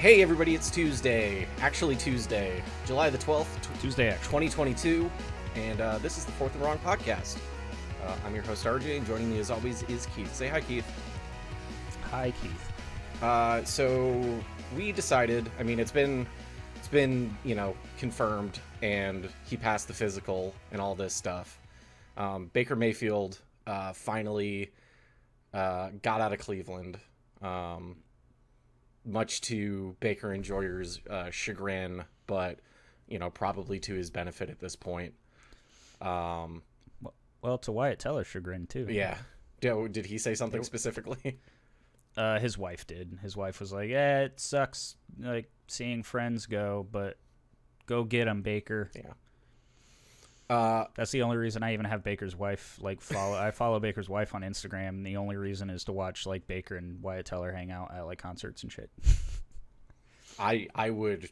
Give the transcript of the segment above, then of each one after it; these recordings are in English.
Hey everybody, it's Tuesday. Actually Tuesday, July the 12th, Tuesday, 2022, and this is the Fourth and Wrong podcast. I'm your host RJ, and joining me as always is Keith. Say hi, Keith. Hi, Keith. So we decided, I mean, it's been, confirmed, and he passed the physical and all this stuff. Baker Mayfield finally got out of Cleveland. Much to Baker and Joyer's chagrin, but, probably to his benefit at this point. Well, to Wyatt Teller's chagrin, too. Yeah. Did he say something specifically? His wife did. His wife was like, it sucks, seeing friends go, but go get him, Baker. Yeah. That's the only reason I even have Baker's wife, follow. I follow Baker's wife on Instagram, and the only reason is to watch, Baker and Wyatt Teller hang out at, concerts and shit. I would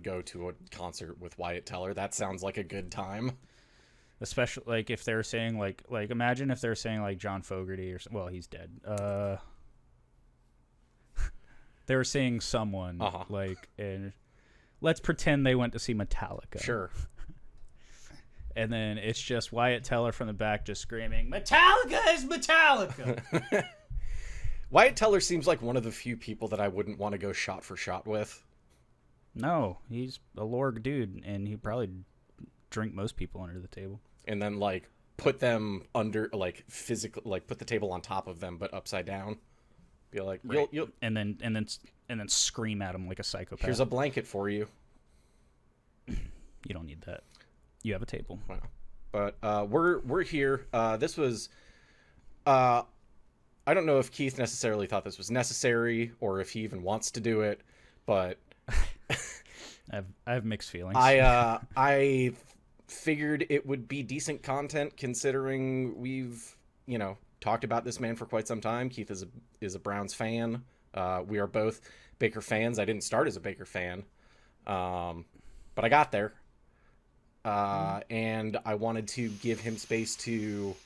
go to a concert with Wyatt Teller. That sounds like a good time. Especially, if they're saying, imagine if they're saying, John Fogerty or... Well, he's dead. They were saying someone, and let's pretend they went to see Metallica. Sure. And then it's just Wyatt Teller from the back just screaming, "Metallica is Metallica!" Wyatt Teller seems like one of the few people that I wouldn't want to go shot for shot with. No, he's a lorg dude, and he'd probably drink most people under the table. And then, put them under, physically, put the table on top of them, but upside down. Be like, right. you'll... And then scream at him like a psychopath. Here's a blanket for you. You don't need that. You have a table. Wow. But we're here. This was... I don't know if Keith necessarily thought this was necessary or if he even wants to do it, but... I have mixed feelings. I figured it would be decent content considering we've, talked about this man for quite some time. Keith is a Browns fan. We are both Baker fans. I didn't start as a Baker fan, but I got there. And I wanted to give him space to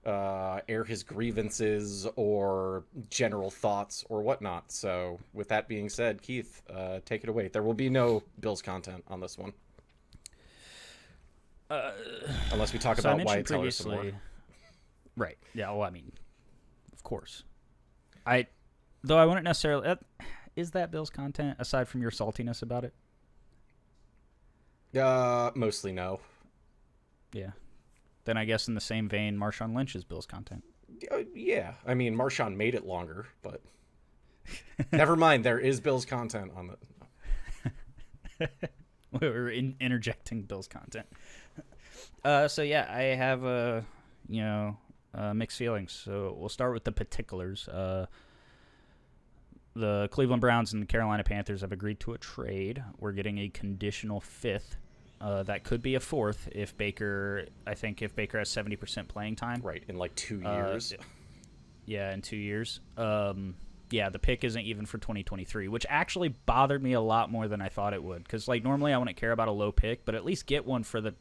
air his grievances or general thoughts or whatnot. So with that being said, Keith, take it away. There will be no Bills content on this one. Unless we talk about Wyatt Teller some more. Right. Yeah, well, I mean, of course. Though I wouldn't necessarily... Is that Bills content, aside from your saltiness about it? Mostly no. Yeah. Then I guess in the same vein, Marshawn Lynch is Bills content. Yeah. I mean, Marshawn made it longer, but... Never mind, there is Bills content on it. We're interjecting Bills content. So yeah, I have mixed feelings. So we'll start with the particulars. The Cleveland Browns and the Carolina Panthers have agreed to a trade. We're getting a conditional fifth. That could be a fourth if Baker has 70% playing time. Right, in 2 years. Yeah, in 2 years. The pick isn't even for 2023, which actually bothered me a lot more than I thought it would. Because, normally I wouldn't care about a low pick, but at least get one for the...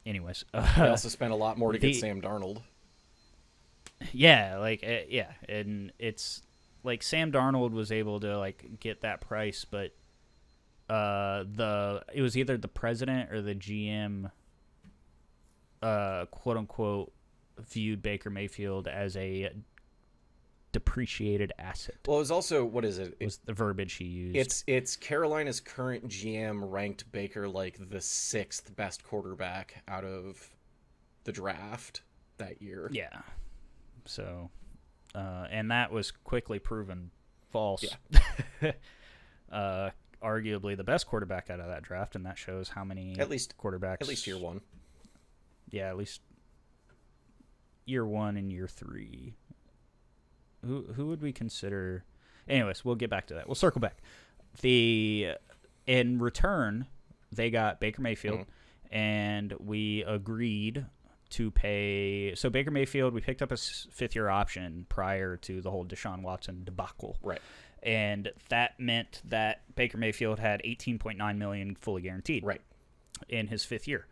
Anyways. They also spent a lot more to get Sam Darnold. Yeah, and it's... Sam Darnold was able to, get that price, but... it was either the president or the GM, quote unquote, viewed Baker Mayfield as a depreciated asset. Well, it was also, what is it? Was the verbiage he used? It's Carolina's current GM ranked Baker the sixth best quarterback out of the draft that year. Yeah. So, and that was quickly proven false. Yeah. Arguably the best quarterback out of that draft, and that shows how many quarterbacks. At least year one. Yeah, at least year one and year three. Who would we consider? Anyways, we'll get back to that. We'll circle back. In return, they got Baker Mayfield, and we agreed to pay. So Baker Mayfield, we picked up a fifth-year option prior to the whole Deshaun Watson debacle. Right. And that meant that Baker Mayfield had $18.9 million fully guaranteed. Right. In his fifth year.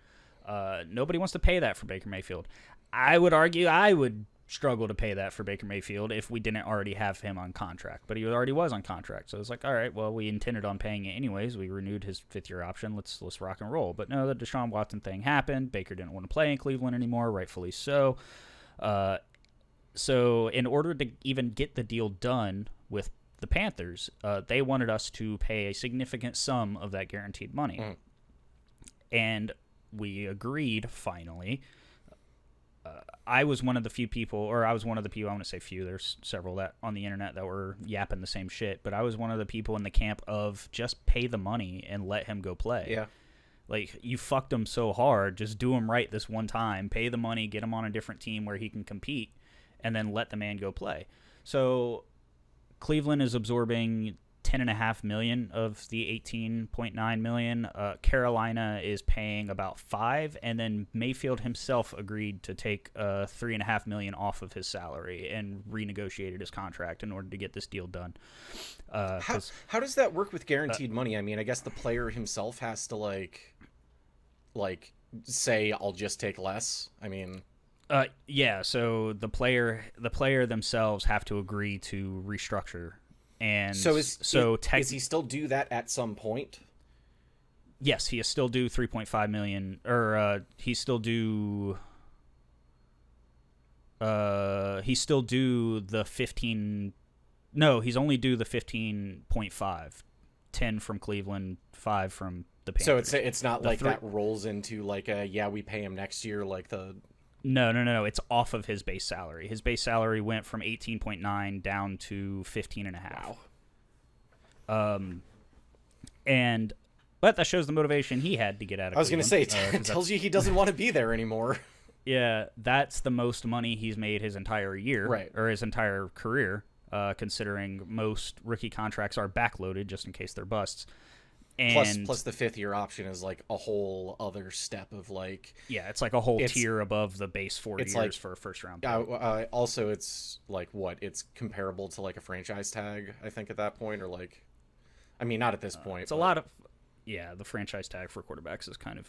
Nobody wants to pay that for Baker Mayfield. I would argue I would struggle to pay that for Baker Mayfield if we didn't already have him on contract. But he already was on contract, so it's like, all right, well, we intended on paying it anyways. We renewed his 5th-year option. Let's rock and roll. But no, the Deshaun Watson thing happened. Baker didn't want to play in Cleveland anymore, rightfully so. So in order to even get the deal done with the Panthers, they wanted us to pay a significant sum of that guaranteed money. And we agreed, finally. I was one of the people, I want to say few, there's several that on the internet that were yapping the same shit, but I was one of the people in the camp of just pay the money and let him go play. Yeah. Like, you fucked him so hard, just do him right this one time, pay the money, get him on a different team where he can compete, and then let the man go play. So Cleveland is absorbing $10.5 million of the $18.9 million. Carolina is paying about $5 million, and then Mayfield himself agreed to take $3.5 million off of his salary and renegotiated his contract in order to get this deal done. How does that work with guaranteed money? I mean, I guess the player himself has to like say, I'll just take less. I mean, yeah. So the player themselves have to agree to restructure. And does he still do that at some point? Yes, he is still due $3.5 million, or he's still due the 15. No, he's only due the 15.5, 10 from Cleveland, 5 from the Panthers. So it's not like that rolls into like we pay him next year, like the. No. It's off of his base salary. His base salary went from 18.9 down to 15.5. Wow. But that shows the motivation he had to get out of Cleveland. I was going to say, it tells you he doesn't want to be there anymore. Yeah, that's the most money he's made his entire year, right, or his entire career, considering most rookie contracts are backloaded just in case they're busts. And plus the 5th-year option is like a whole other step of like... Yeah, it's like a whole tier above the base 4 years like, for a first-round pick. Also, it's like what? It's comparable to like a franchise tag, I think, at that point, or like... I mean, not at this point. It's a lot of... Yeah, the franchise tag for quarterbacks is kind of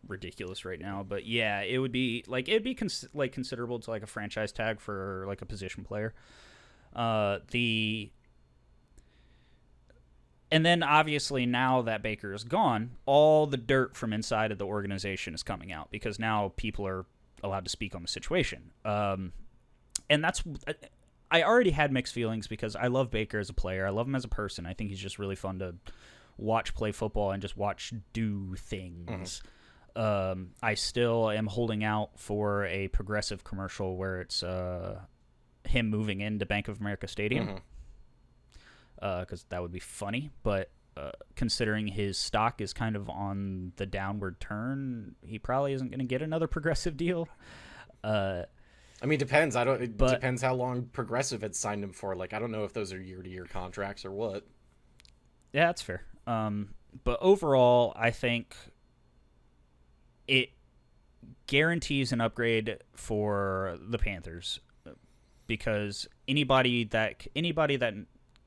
ridiculous right now. But yeah, it would be like considerable to like a franchise tag for like a position player. And then, obviously, now that Baker is gone, all the dirt from inside of the organization is coming out because now people are allowed to speak on the situation. And that's... I already had mixed feelings because I love Baker as a player. I love him as a person. I think he's just really fun to watch play football and just watch do things. I still am holding out for a Progressive commercial where it's him moving into Bank of America Stadium. Because that would be funny, but considering his stock is kind of on the downward turn, he probably isn't going to get another Progressive deal. I mean, depends. Depends how long Progressive had signed him for. Like, I don't know if those are year-to-year contracts or what. Yeah, that's fair. But overall, I think it guarantees an upgrade for the Panthers because anybody that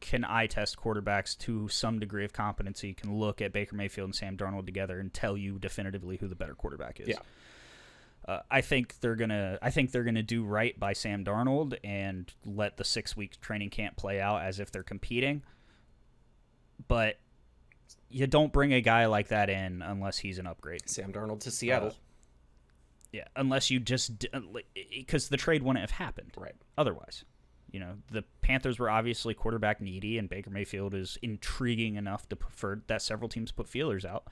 can eye test quarterbacks to some degree of competency can look at Baker Mayfield and Sam Darnold together and tell you definitively who the better quarterback is. Yeah. I think they're gonna do right by Sam Darnold and let the 6-week training camp play out as if they're competing. But you don't bring a guy like that in unless he's an upgrade. Sam Darnold to Seattle. Yeah, unless you just because the trade wouldn't have happened. Right. Otherwise. You know, the Panthers were obviously quarterback needy, and Baker Mayfield is intriguing enough that several teams put feelers out.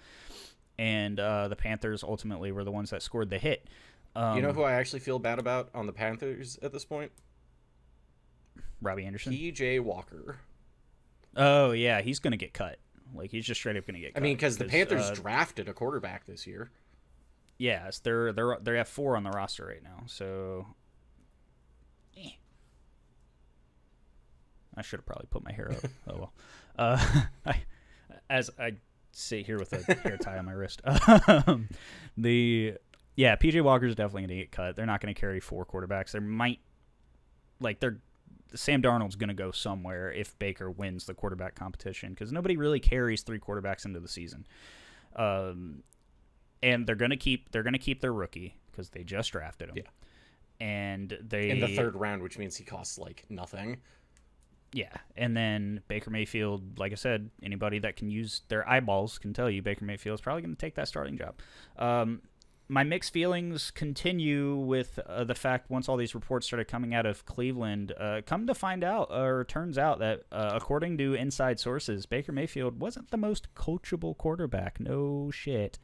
And the Panthers ultimately were the ones that scored the hit. You know who I actually feel bad about on the Panthers at this point? Robbie Anderson? P.J. Walker. Oh, yeah, he's going to get cut. Like, he's just straight up going to get cut. I mean, because the Panthers drafted a quarterback this year. Yes, they have 4 on the roster right now, so... I should have probably put my hair up. Oh well. As I sit here with a hair tie on my wrist. PJ Walker's definitely going to get cut. They're not going to carry 4 quarterbacks. Sam Darnold's going to go somewhere if Baker wins the quarterback competition because nobody really carries 3 quarterbacks into the season. And they're going to keep their rookie because they just drafted him. Yeah. and they in the third round, which means he costs like nothing. Yeah, and then Baker Mayfield, like I said, anybody that can use their eyeballs can tell you Baker Mayfield is probably going to take that starting job. My mixed feelings continue with the fact once all these reports started coming out of Cleveland, come to find out, or turns out that according to inside sources, Baker Mayfield wasn't the most coachable quarterback. No shit.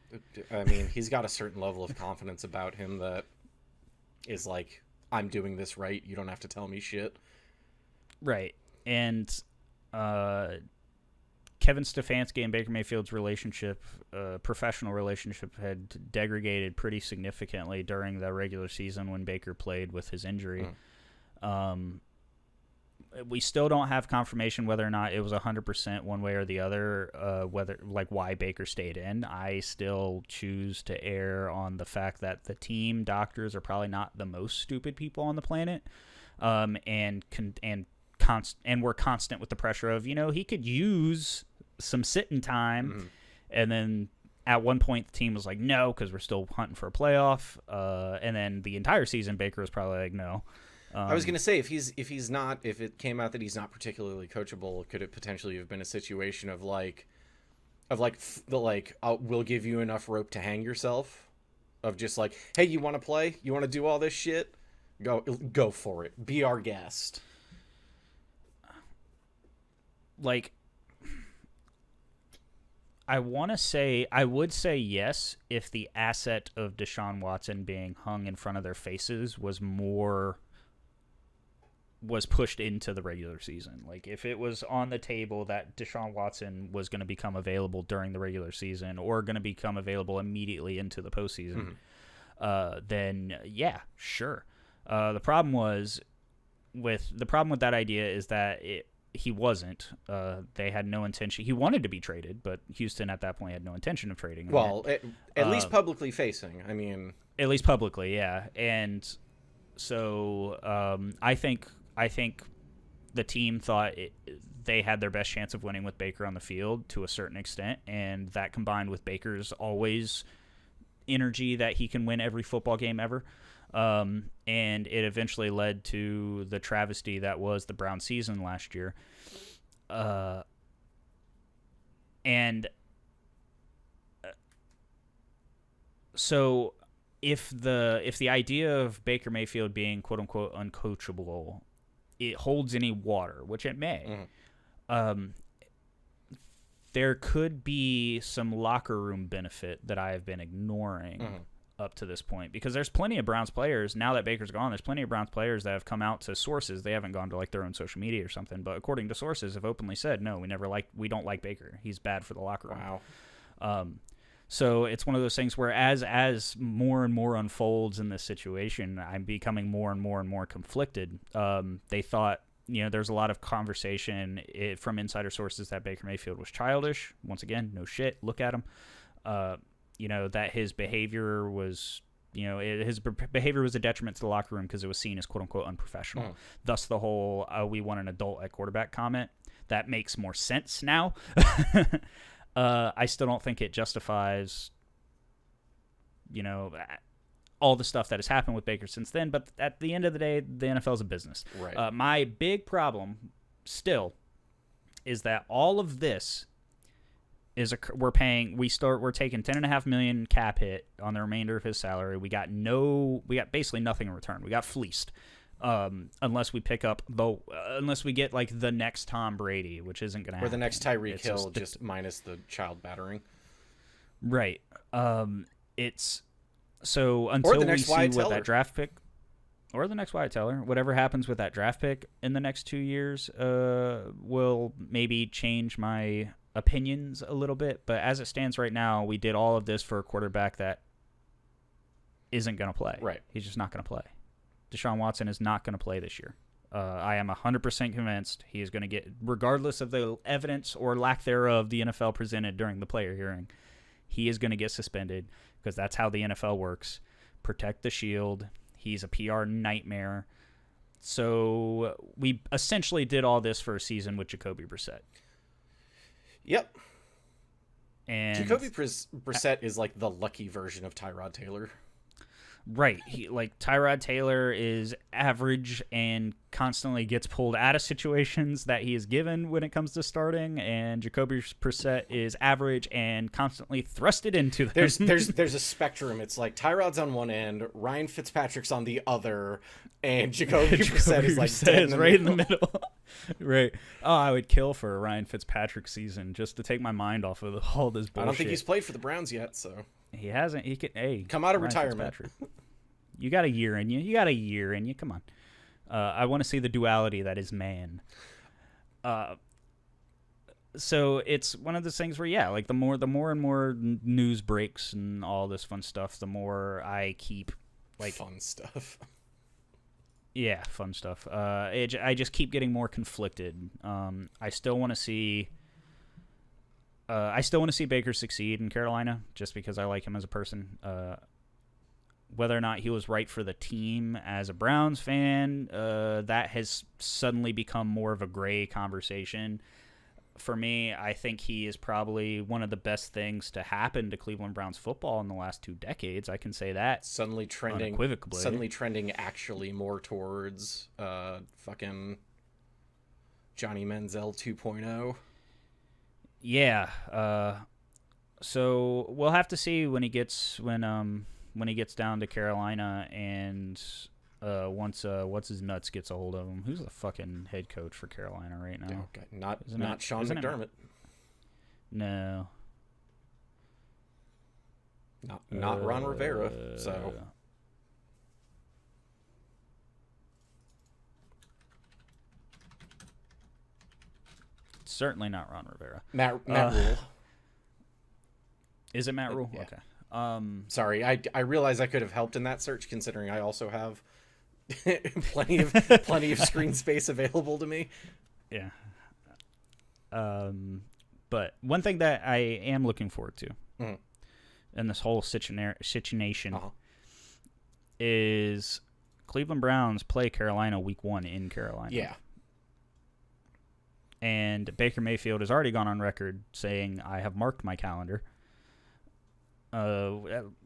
I mean, he's got a certain level of confidence about him that is like, I'm doing this right. You don't have to tell me shit. Right. And Kevin Stefanski and Baker Mayfield's relationship, professional relationship, had degraded pretty significantly during the regular season when Baker played with his injury. We still don't have confirmation whether or not it was 100% one way or the other, whether like why Baker stayed in. I still choose to err on the fact that the team doctors are probably not the most stupid people on the planet, and we're constant with the pressure of, he could use some sitting time. And then at one point the team was like, no, because we're still hunting for a playoff. And then the entire season, Baker was probably like, no. I was gonna say if it came out that he's not particularly coachable, could it potentially have been a situation of we'll give you enough rope to hang yourself, of just like, hey, you want to play, you want to do all this shit, go for it, be our guest. Like, I would say yes if the asset of Deshaun Watson being hung in front of their faces was pushed into the regular season. Like, if it was on the table that Deshaun Watson was going to become available during the regular season or going to become available immediately into the postseason, then yeah, sure. The problem with that idea is that he wasn't. They had no intention. He wanted to be traded, but Houston at that point had no intention of trading him. Well, at least publicly facing. I mean, at least publicly, yeah. And so I think the team thought they had their best chance of winning with Baker on the field to a certain extent, and that combined with Baker's always energy that he can win every football game ever. And it eventually led to the travesty that was the Brown season last year. So if the idea of Baker Mayfield being quote unquote uncoachable, it holds any water, which it may, there could be some locker room benefit that I have been ignoring up to this point, because there's plenty of Browns players now that Baker's gone. There's plenty of Browns players that have come out to sources. They haven't gone to like their own social media or something, but according to sources, have openly said, no, we don't like Baker. He's bad for the locker room. Wow. So it's one of those things where as more and more unfolds in this situation, I'm becoming more and more conflicted. They thought, there's a lot of conversation from insider sources that Baker Mayfield was childish. Once again, no shit. Look at him. That his behavior was, his behavior was a detriment to the locker room because it was seen as quote unquote unprofessional. Thus the whole we want an adult at quarterback comment. That makes more sense now. I still don't think it justifies, all the stuff that has happened with Baker since then. But at the end of the day, the NFL is a business. Right. My big problem still is that all of this is we're taking $10.5 million cap hit on the remainder of his salary. We got basically nothing in return. We got fleeced. Unless we get like the next Tom Brady, which isn't going to happen. Or the next Tyreek Hill, just minus the child battering. Right. It's so until we see what that draft pick, or the next Wyatt Teller, whatever happens with that draft pick in the next 2 years, will maybe change my opinions a little bit. But as it stands right now, we did all of this for a quarterback that isn't going to play. Right. He's just not going to play. Deshaun Watson is not going to play this year. I am 100% convinced he is going to get, regardless of the evidence or lack thereof the NFL presented during the player hearing, he is going to get suspended because that's how the NFL works. Protect the shield. He's a PR nightmare. So we essentially did all this for a season with Jacoby Brissett. Yep. And Jacoby Brissett is like the lucky version of Tyrod Taylor. Right. Tyrod Taylor is average and constantly gets pulled out of situations that he is given when it comes to starting, and Jacoby Brissett is average and constantly thrusted into them. There's a spectrum. It's like Tyrod's on one end, Ryan Fitzpatrick's on the other, and Jacoby Brissett is like in the middle. Right. Oh, I would kill for a Ryan Fitzpatrick season just to take my mind off of all this bullshit. I don't think he's played for the Browns yet, so he hasn't. He could come out of Ryan retirement. You got a year in you. Come on. I want to see the duality that is man. So it's one of those things where, yeah, like the more and more news breaks and all this fun stuff, the more I keep fun stuff. Yeah, fun stuff. I just keep getting more conflicted. I still want to see. I still want to see Baker succeed in Carolina, just because I like him as a person. Whether or not he was right for the team as a Browns fan, that has suddenly become more of a gray conversation. For me, I think he is probably one of the best things to happen to Cleveland Browns football in the last 2 decades. I can say that suddenly trending unequivocally. Suddenly trending actually more towards fucking Johnny Manziel 2.0. Yeah. So we'll have to see when he gets down to Carolina, and once what's his nuts gets a hold of him. Who's the fucking head coach for Carolina right now? Okay. Not Sean McDermott. No. Not Ron Rivera. So certainly not Ron Rivera. Matt Rule. Is it Matt Rule? Yeah. Okay. Sorry, I realize I could have helped in that search, considering I also have plenty of screen space available to me. Yeah. But one thing that I am looking forward to in this whole situation is Cleveland Browns play Carolina week 1 in Carolina. Yeah. And Baker Mayfield has already gone on record saying, I have marked my calendar.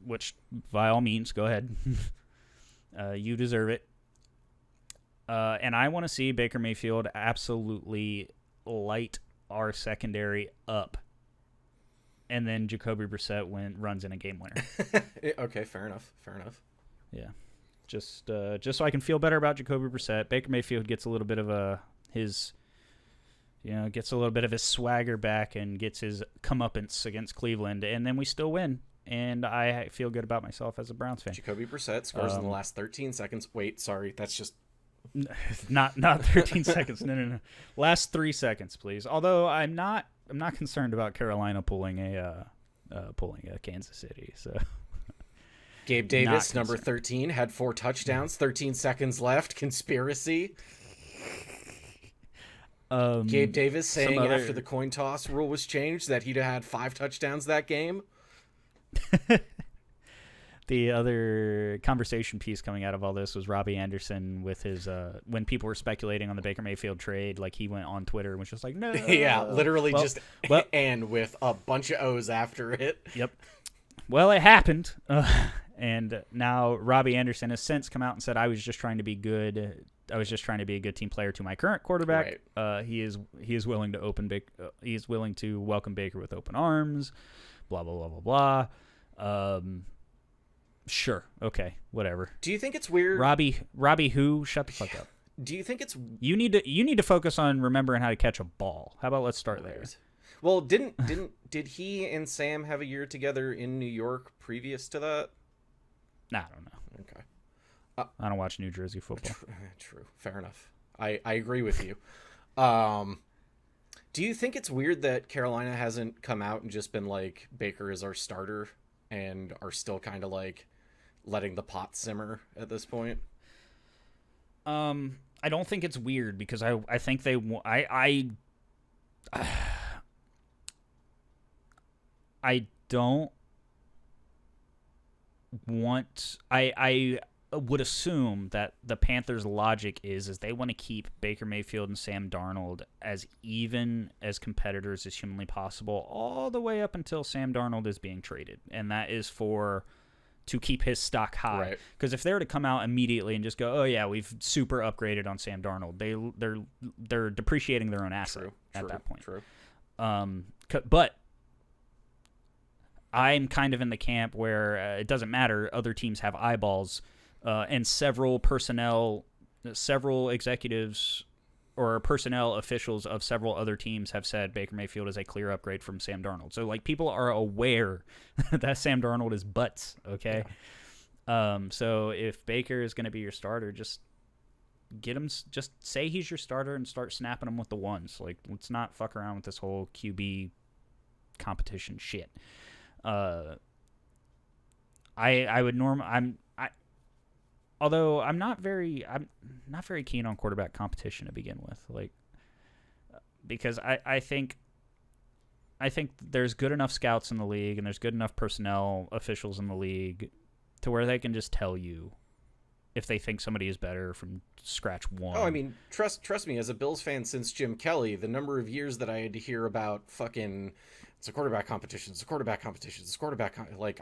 Which, by all means, go ahead. You deserve it. And I want to see Baker Mayfield absolutely light our secondary up. And then Jacoby Brissett runs in a game winner. Okay, fair enough. Yeah. Just so I can feel better about Jacoby Brissett. Baker Mayfield gets a little bit of his swagger back and gets his comeuppance against Cleveland, and then we still win. And I feel good about myself as a Browns fan. Jacoby Brissett scores in the last 13 seconds. Wait, sorry, that's just not 13 seconds. No. Last 3 seconds, please. Although I'm not concerned about Carolina pulling a Kansas City. So Gabe Davis, number 13, had 4 touchdowns. 13 seconds left. Conspiracy. Gabe Davis saying after the coin toss rule was changed that he'd had 5 touchdowns that game. The other conversation piece coming out of all this was Robbie Anderson with his when people were speculating on the Baker Mayfield trade, like he went on Twitter and was just like, no. Yeah, literally and with a bunch of O's after it. Yep. Well, it happened. And now Robbie Anderson has since come out and said, I was just trying to be good. I was just trying to be a good team player to my current quarterback. Right. He is willing to he's willing to welcome Baker with open arms. Blah blah blah blah blah. Sure. Okay. Whatever. Do you think it's weird, Robbie? Who? Shut the fuck up. Do you think it's you need to focus on remembering how to catch a ball? How about let's start there? Well, did he and Sam have a year together in New York previous to that? Nah, I don't know. Okay. I don't watch New Jersey football. True. Fair enough. I agree with you. Do you think it's weird that Carolina hasn't come out and just been like, Baker is our starter, and are still kind of like letting the pot simmer at this point? I don't think it's weird because I think they I don't want I would assume that the Panthers' logic is they want to keep Baker Mayfield and Sam Darnold as even as competitors as humanly possible all the way up until Sam Darnold is being traded, and that is for to keep his stock high. Because if they were to come out immediately and just go, oh yeah, we've super upgraded on Sam Darnold, they're depreciating their own asset at that point. True. But I'm kind of in the camp where it doesn't matter. Other teams have eyeballs, and several executives or personnel officials of several other teams have said Baker Mayfield is a clear upgrade from Sam Darnold. So, like, people are aware that Sam Darnold is butts, okay? Yeah. So if Baker is going to be your starter, just get him. Just say he's your starter and start snapping him with the ones. Like, let's not fuck around with this whole QB competition shit. Although I'm not very keen on quarterback competition to begin with, like, because I think there's good enough scouts in the league and there's good enough personnel officials in the league to where they can just tell you if they think somebody is better from scratch one. Oh, I mean, trust me, as a Bills fan since Jim Kelly, the number of years that I had to hear about fucking it's a quarterback competition,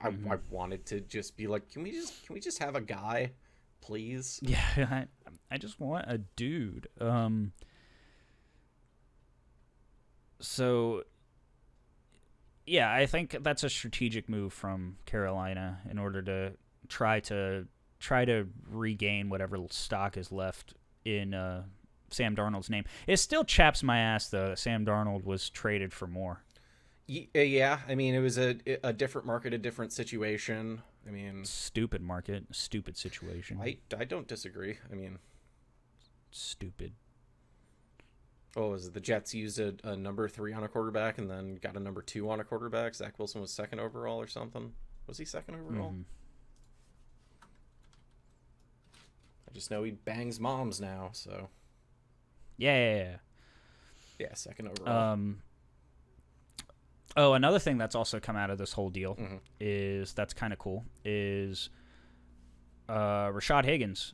I wanted to just be like, can we just have a guy? Please. Yeah, I just want a dude. So, yeah, I think that's a strategic move from Carolina in order to try to regain whatever stock is left in Sam Darnold's name. It still chaps my ass, though, that Sam Darnold was traded for more. Yeah, I mean, it was a different market, a different situation. I mean, stupid market, stupid situation. I don't disagree. I mean, stupid. Oh, was it the Jets used a number 3 on a quarterback and then got a number 2 on a quarterback? Zach Wilson was 2nd overall or something. Was he 2nd overall? Mm-hmm. I just know he bangs moms now, so. Yeah. Yeah, 2nd overall. Oh, another thing that's also come out of this whole deal is that's kind of cool is Rashad Higgins.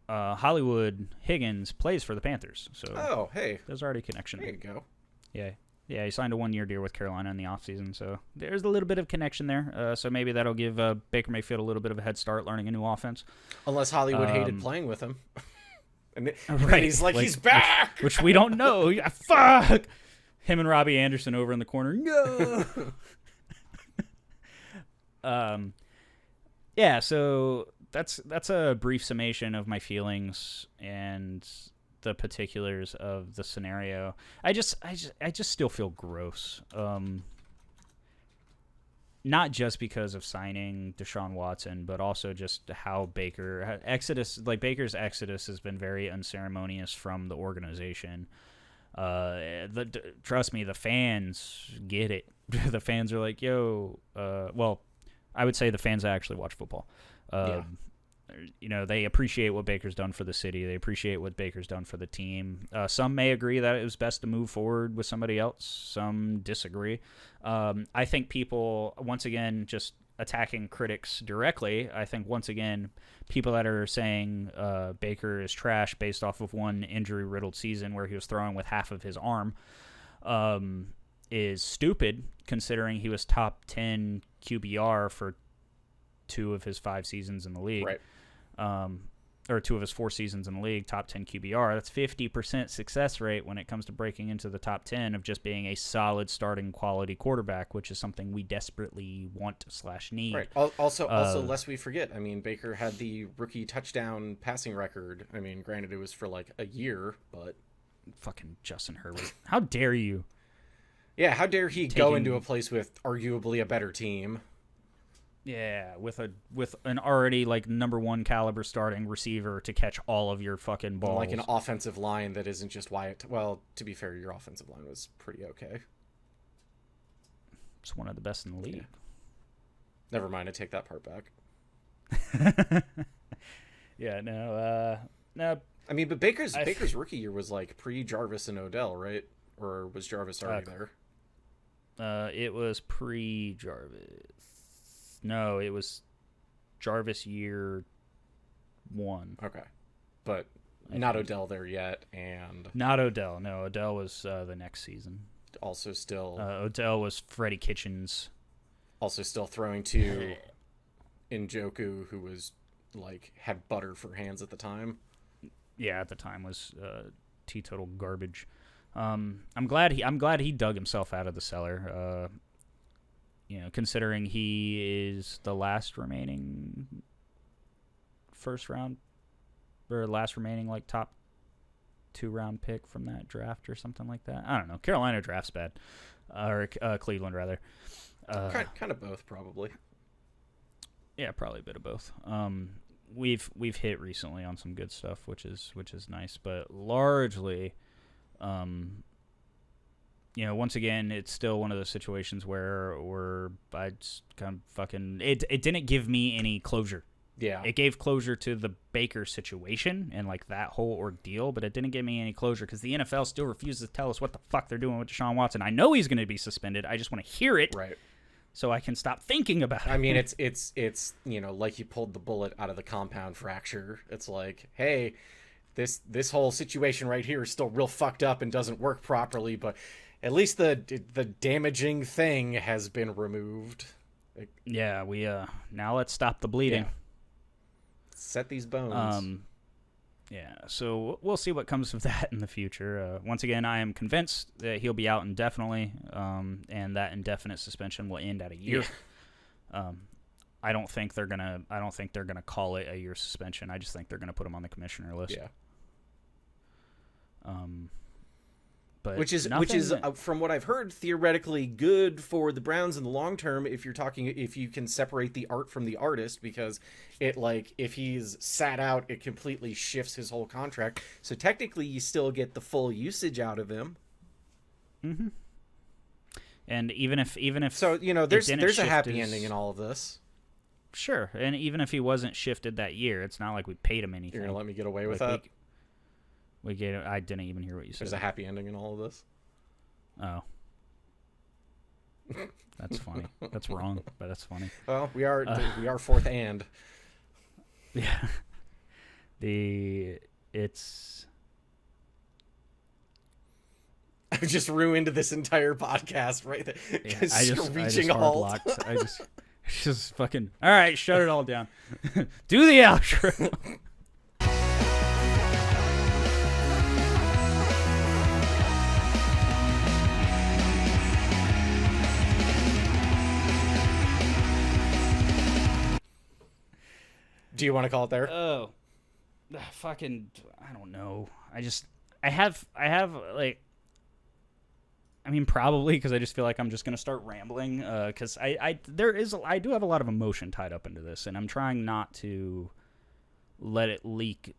Hollywood Higgins plays for the Panthers. So there's already a connection. There you go. Yeah, he signed a 1-year deal with Carolina in the offseason, so there's a little bit of connection there. So maybe that'll give Baker Mayfield a little bit of a head start learning a new offense. Unless Hollywood hated playing with him. and he's like, he's back! Which we don't know. Fuck! Him and Robbie Anderson over in the corner. No. Yeah. So that's a brief summation of my feelings and the particulars of the scenario. I just still feel gross. Not just because of signing Deshaun Watson, but also just how Baker's exodus has been very unceremonious from the organization. Trust me, the fans get it. The fans are like, yo, well, I would say the fans that actually watch football. They appreciate what Baker's done for the city. They appreciate what Baker's done for the team. Some may agree that it was best to move forward with somebody else. Some disagree. I think people, once again, just attacking critics directly. I think, once again, people that are saying Baker is trash based off of one injury-riddled season where he was throwing with half of his arm is stupid, considering he was top 10 QBR for 2 of his 5 seasons in the league. Right. Or 2 of his 4 seasons in the league, top 10 QBR. That's 50% success rate when it comes to breaking into the top 10 of just being a solid starting quality quarterback, which is something we desperately want/need. Right. Also, lest we forget, I mean, Baker had the rookie touchdown passing record. I mean, granted, it was for like a year, but fucking Justin Herbert, how dare you? Yeah, how dare he go into a place with arguably a better team? Yeah, with an already like number 1 caliber starting receiver to catch all of your fucking balls. Like an offensive line that isn't just Wyatt. Well, to be fair, your offensive line was pretty okay. It's one of the best in the league. Yeah. Never mind, I take that part back. Yeah, no. I mean, but Baker's rookie year was like pre-Jarvis and Odell, right? Or was Jarvis already there? It was pre-Jarvis. No, it was Jarvis year 1. Okay. But not Odell there yet, and... Not Odell. No, Odell was the next season. Also still... Odell was Freddie Kitchens. Also still throwing to Njoku, who was like had butter for hands at the time. Yeah, at the time was teetotal garbage. I'm glad he dug himself out of the cellar. Considering he is the last remaining like top 2-round pick from that draft or something like that. I don't know. Carolina draft's bad, or Cleveland rather. Kind of both, probably. Yeah, probably a bit of both. We've hit recently on some good stuff, which is nice, but largely, once again, it's still one of those situations where I just kind of fucking it didn't give me any closure. Yeah, it gave closure to the Baker situation and like that whole ordeal, but it didn't give me any closure because the NFL still refuses to tell us what the fuck they're doing with Deshaun Watson. I know he's going to be suspended. I just want to hear it, right? So I can stop thinking about it. I mean, it's like you pulled the bullet out of the compound fracture. It's like, hey, this whole situation right here is still real fucked up and doesn't work properly, but at least the damaging thing has been removed. Yeah, we now let's stop the bleeding. Yeah. Set these bones. Yeah, so we'll see what comes of that in the future. Once again, I am convinced that he'll be out indefinitely, and that indefinite suspension will end at a year. Yeah. I don't think they're gonna call it a year suspension. I just think they're gonna put him on the commissioner list. Yeah. But which is from what I've heard, theoretically good for the Browns in the long term if you can separate the art from the artist, because if he's sat out, it completely shifts his whole contract. So technically you still get the full usage out of him. Mm-hmm. And even if so, there's a happy ending in all of this. Sure, and even if he wasn't shifted that year, it's not like we paid him anything. You're gonna let me get away with that? I didn't even hear what you said. There's a happy ending in all of this. Oh. That's funny. That's wrong, but that's funny. Well, we are fourth and. Yeah. I've just ruined this entire podcast right there. Yeah, I just halt. I just fucking, all right, shut it all down. Do the outro. Do you want to call it there? Oh, fucking, I don't know. I have like, I mean, probably because I just feel like I'm just gonna start rambling. Because I do have a lot of emotion tied up into this, and I'm trying not to let it leak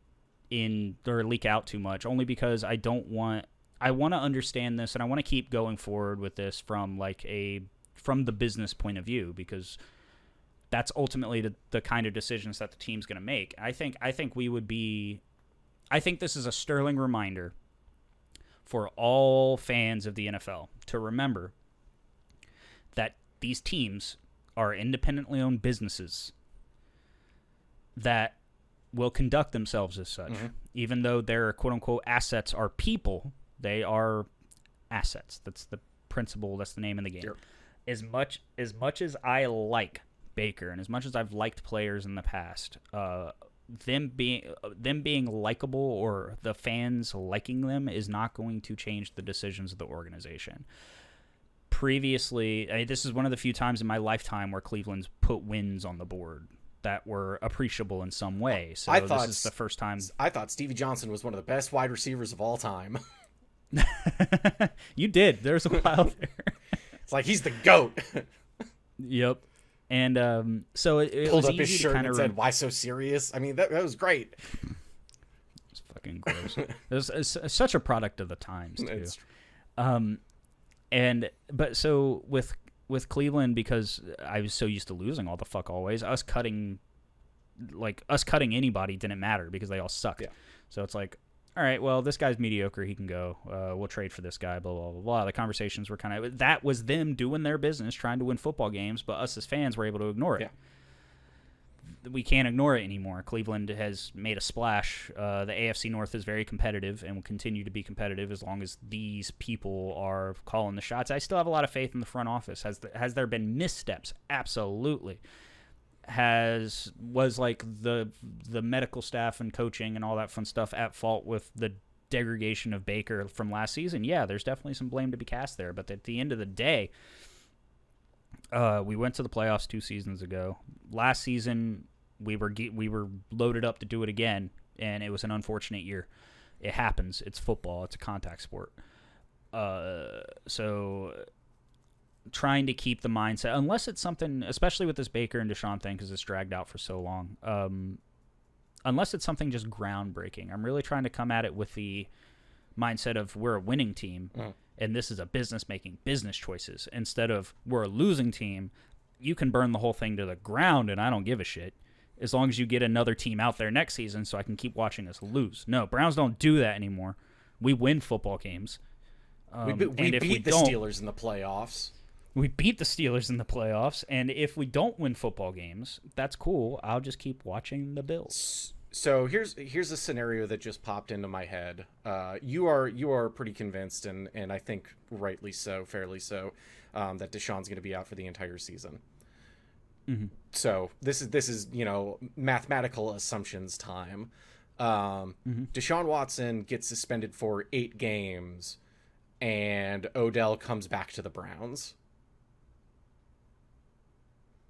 out too much. Only because I want to understand this, and I want to keep going forward with this from the business point of view, because that's ultimately the kind of decisions that the team's going to make. I think this is a sterling reminder for all fans of the NFL to remember that these teams are independently owned businesses that will conduct themselves as such. Mm-hmm. Even though their quote-unquote assets are people, they are assets. That's the principle. That's the name of the game. Sure. As much as I like Baker, and as much as I've liked players in the past, them being likable or the fans liking them is not going to change the decisions of the organization. Previously, this is one of the few times in my lifetime where Cleveland's put wins on the board that were appreciable in some way. So this is the first time. I thought Stevie Johnson was one of the best wide receivers of all time. You did. There's a while there. It's like he's the GOAT. Yep. And so it pulled was up his shirt and said, "Why so serious?" I mean, that was great. It's fucking gross. It's such a product of the times too. But so with Cleveland, because I was so used to losing all the fuck always, us cutting anybody didn't matter because they all sucked. Yeah. So it's like, all right, well, this guy's mediocre. He can go. We'll trade for this guy, blah, blah, blah, blah. The conversations were that was them doing their business, trying to win football games, but us as fans were able to ignore it. Yeah. we can't ignore it anymore. Cleveland has made a splash. The AFC North is very competitive and will continue to be competitive as long as these people are calling the shots. I still have a lot of faith in the front office. Has there been missteps? Absolutely. Was like the medical staff and coaching and all that fun stuff at fault with the degradation of Baker from last season? Yeah, there's definitely some blame to be cast there. But at the end of the day, we went to the playoffs 2 seasons ago. Last season, we were loaded up to do it again, and it was an unfortunate year. It happens. It's football. It's a contact sport. So trying to keep the mindset, unless it's something, especially with this Baker and Deshaun thing, because it's dragged out for so long, unless it's something just groundbreaking. I'm really trying to come at it with the mindset of we're a winning team, and this is a business making business choices, instead of we're a losing team. You can burn the whole thing to the ground, and I don't give a shit, as long as you get another team out there next season so I can keep watching us lose. No, Browns don't do that anymore. We win football games. We beat the Steelers in the playoffs. We beat the Steelers in the playoffs, and if we don't win football games, that's cool. I'll just keep watching the Bills. So here's a scenario that just popped into my head. You are pretty convinced, and I think rightly so, fairly so, that Deshaun's going to be out for the entire season. Mm-hmm. So this is mathematical assumptions time. Deshaun Watson gets suspended for 8 games, and Odell comes back to the Browns.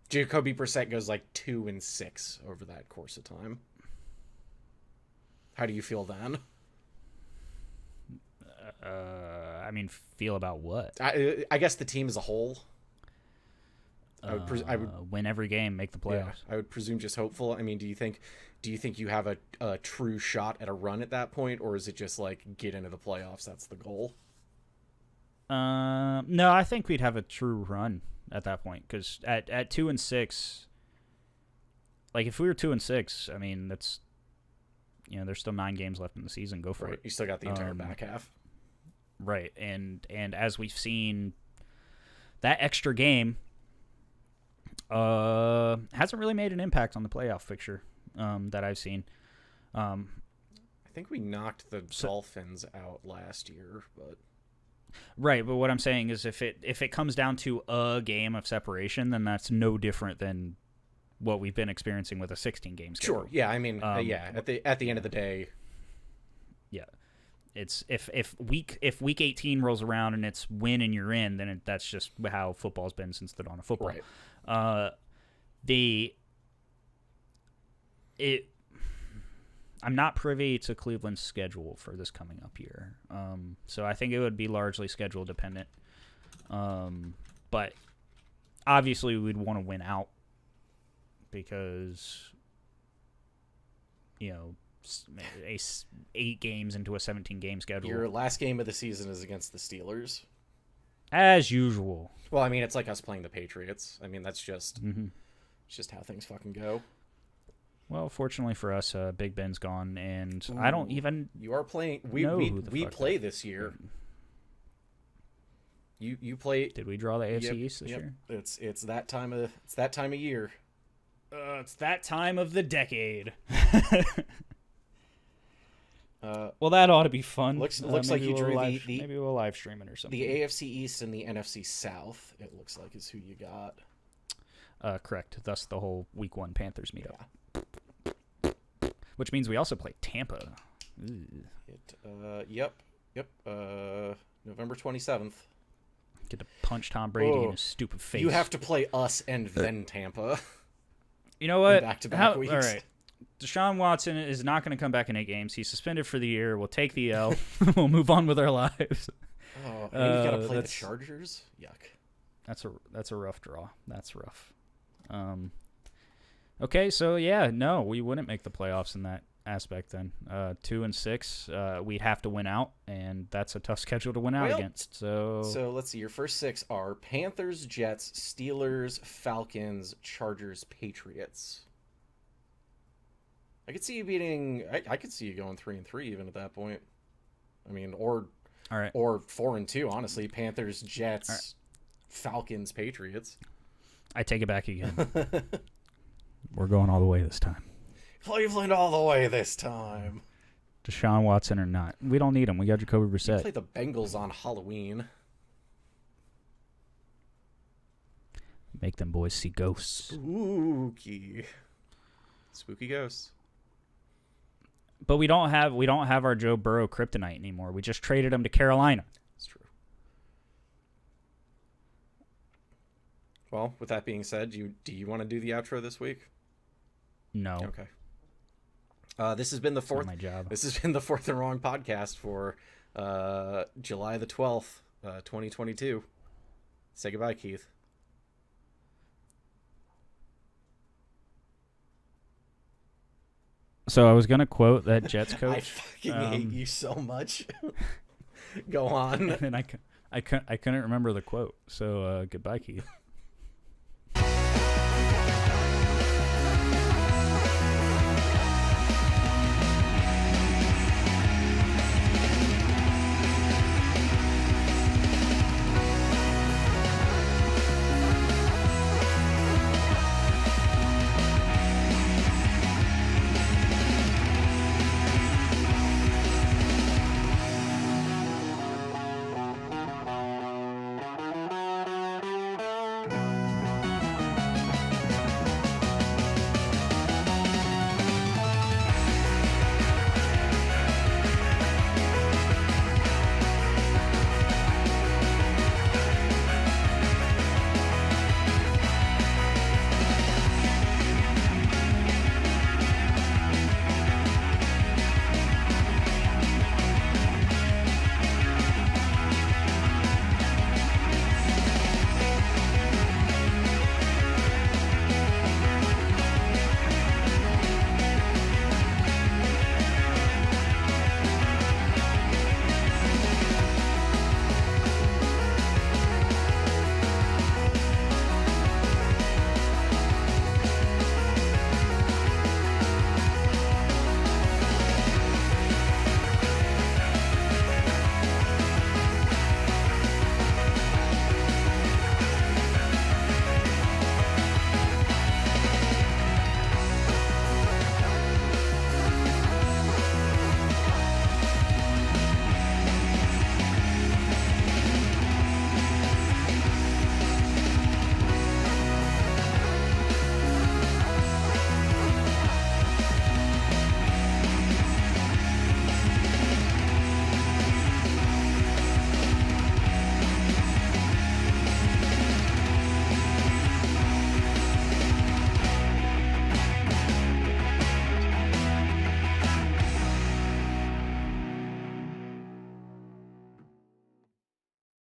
Jacoby Brissett goes like 2-6 over that course of time. How do you feel then? I mean, feel about what? I guess the team as a whole. I would win every game, make the playoffs. Yeah, I would presume just hopeful. I mean, do you think you have a true shot at a run at that point, or is it just like get into the playoffs? That's the goal. No, I think we'd have a true run at that point, because at 2-6, like if we were 2-6, I mean that's, there's still 9 games left in the season. Go for it. You still got the entire back half. Right, and as we've seen, that extra game hasn't really made an impact on the playoff picture that I've seen. I think we knocked the Dolphins out last year, but right. But what I'm saying is, if it comes down to a game of separation, then that's no different than what we've been experiencing with a 16-game schedule. Sure. Yeah. I mean, At the end of the day, yeah. It's if week 18 rolls around and it's win and you're in, then that's just how football's been since the dawn of football. Right. I'm not privy to Cleveland's schedule for this coming up year, so I think it would be largely schedule dependent. But obviously, we'd want to win out because 8 games into a 17-game schedule. Your last game of the season is against the Steelers, as usual. Well, I mean, it's like us playing the Patriots. I mean, that's just it's just how things fucking go. Well, fortunately for us, Big Ben's gone, and I don't even. You are playing. We play this year. You play. Did we draw the AFC East this year? It's that time of year. It's that time of the decade. Well, that ought to be fun. Looks like you drew maybe we'll live stream it or something. The AFC East and the NFC South, it looks like, is who you got. Correct. Thus the whole Week 1 Panthers meetup. Yeah. Which means we also play Tampa. Yep. November 27th. Get to punch Tom Brady in his stupid face. You have to play us and then Tampa. You know what? Back-to-back weeks. All right. Deshaun Watson is not going to come back in 8 games. He's suspended for the year. We'll take the L. We'll move on with our lives. Oh, and you got to play the Chargers? Yuck. That's a rough draw. That's rough. Okay, so yeah, no, we wouldn't make the playoffs in that aspect then. 2-6, we'd have to win out, and that's a tough schedule to win out against. So let's see. Your first 6 are Panthers, Jets, Steelers, Falcons, Chargers, Patriots. I could see you beating. I could see you going 3-3 even at that point. I mean, or 4-2. Honestly, Panthers, Jets, Falcons, Patriots. I take it back again. We're going all the way this time. Cleveland all the way this time. Deshaun Watson or not. We don't need him. We got Jacoby Brissett. Play the Bengals on Halloween. Make them boys see ghosts. Spooky ghosts. But we don't have our Joe Burrow kryptonite anymore. We just traded him to Carolina. That's true. Well, with that being said, do you want to do the outro this week? No. Okay. This has been the fourth. My job. This has been the Fourth and Wrong podcast for July the 12th, 2022. Say goodbye, Keith. So I was gonna quote that Jets coach. I fucking hate you so much. Go on. And then I couldn't remember the quote. So goodbye, Keith.